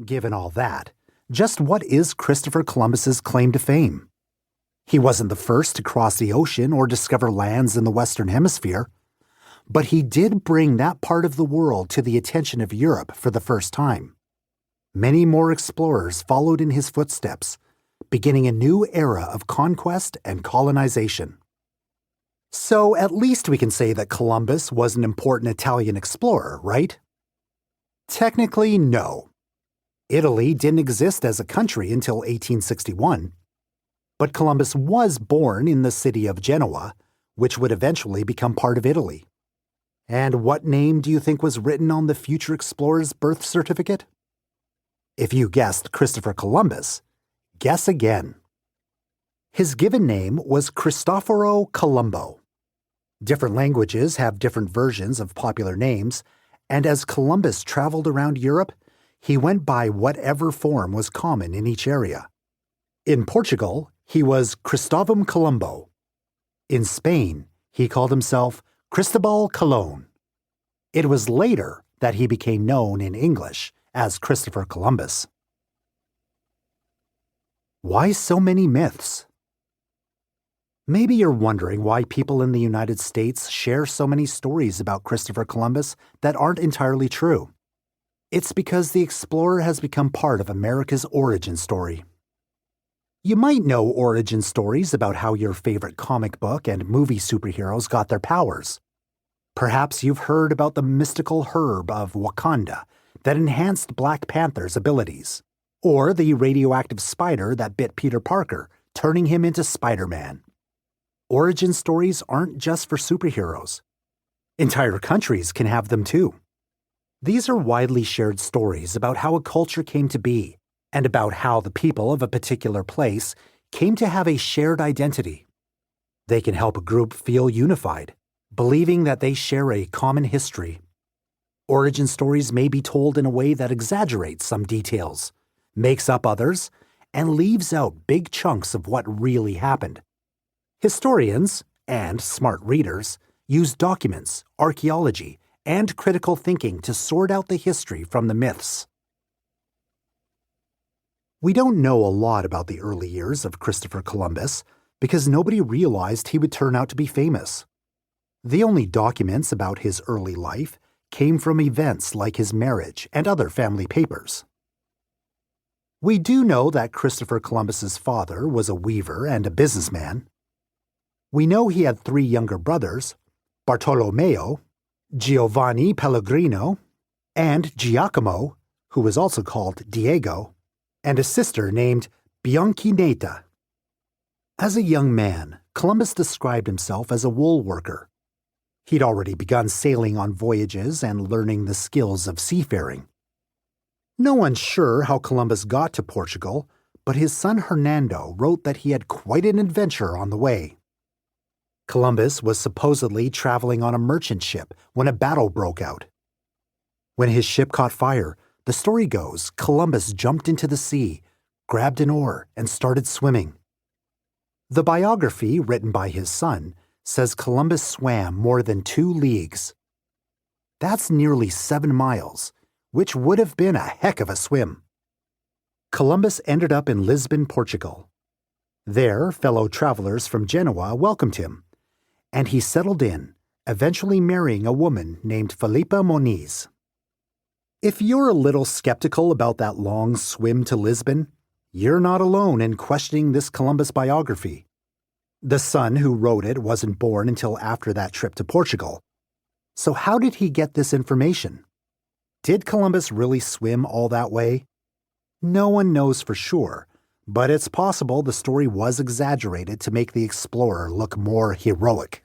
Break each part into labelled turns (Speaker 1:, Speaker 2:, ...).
Speaker 1: Given all that, just what is Christopher Columbus's claim to fame? He wasn't the first to cross the ocean or discover lands in the Western Hemisphere, but he did bring that part of the world to the attention of Europe for the first time. Many more explorers followed in his footsteps, beginning a new era of conquest and colonization. So at least we can say that Columbus was an important Italian explorer, right? Technically, no. Italy didn't exist as a country until 1861. But Columbus was born in the city of Genoa, which would eventually become part of Italy. And what name do you think was written on the future explorer's birth certificate? If you guessed Christopher Columbus, guess again. His given name was Cristoforo Colombo. Different languages have different versions of popular names, and as Columbus traveled around Europe, he went by whatever form was common in each area. In Portugal, he was Cristóvão Colombo. In Spain, he called himself Cristobal Colón. It was later that he became known in English as Christopher Columbus. Why so many myths? Maybe you're wondering why people in the United States share so many stories about Christopher Columbus that aren't entirely true. It's because the explorer has become part of America's origin story. You might know origin stories about how your favorite comic book and movie superheroes got their powers. Perhaps you've heard about the mystical herb of Wakanda that enhanced Black Panther's abilities, or the radioactive spider that bit Peter Parker, turning him into Spider-Man. Origin stories aren't just for superheroes. Entire countries can have them too. These are widely shared stories about how a culture came to be, and about how the people of a particular place came to have a shared identity. They can help a group feel unified, believing that they share a common history. Origin stories may be told in a way that exaggerates some details, makes up others, and leaves out big chunks of what really happened. Historians, and smart readers, use documents, archaeology, and critical thinking to sort out the history from the myths. We don't know a lot about the early years of Christopher Columbus because nobody realized he would turn out to be famous. The only documents about his early life came from events like his marriage and other family papers. We do know that Christopher Columbus's father was a weaver and a businessman. We know he had 3 younger brothers, Bartolomeo, Giovanni Pellegrino, and Giacomo, who was also called Diego, and a sister named Biancinetta. As a young man, Columbus described himself as a wool worker. He'd already begun sailing on voyages and learning the skills of seafaring. No one's sure how Columbus got to Portugal, but his son Hernando wrote that he had quite an adventure on the way. Columbus was supposedly traveling on a merchant ship when a battle broke out. When his ship caught fire, the story goes Columbus jumped into the sea, grabbed an oar, and started swimming. The biography written by his son says Columbus swam more than 2 leagues. That's nearly 7 miles, which would have been a heck of a swim. Columbus ended up in Lisbon, Portugal. There, fellow travelers from Genoa welcomed him, and he settled in, eventually marrying a woman named Felipa Moniz. If you're a little skeptical about that long swim to Lisbon, you're not alone in questioning this Columbus biography. The son who wrote it wasn't born until after that trip to Portugal. So how did he get this information? Did Columbus really swim all that way? No one knows for sure, but it's possible the story was exaggerated to make the explorer look more heroic.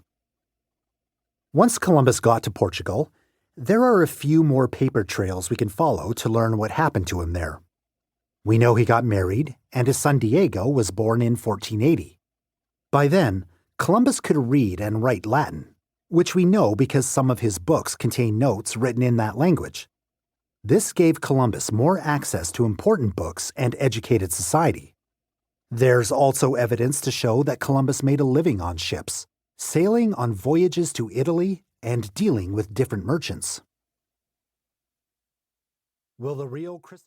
Speaker 1: Once Columbus got to Portugal, there are a few more paper trails we can follow to learn what happened to him there. We know he got married, and his son Diego was born in 1480. By then, Columbus could read and write Latin, which we know because some of his books contain notes written in that language. This gave Columbus more access to important books and educated society. There's also evidence to show that Columbus made a living on ships, sailing on voyages to Italy and dealing with different merchants. Will the real Christopher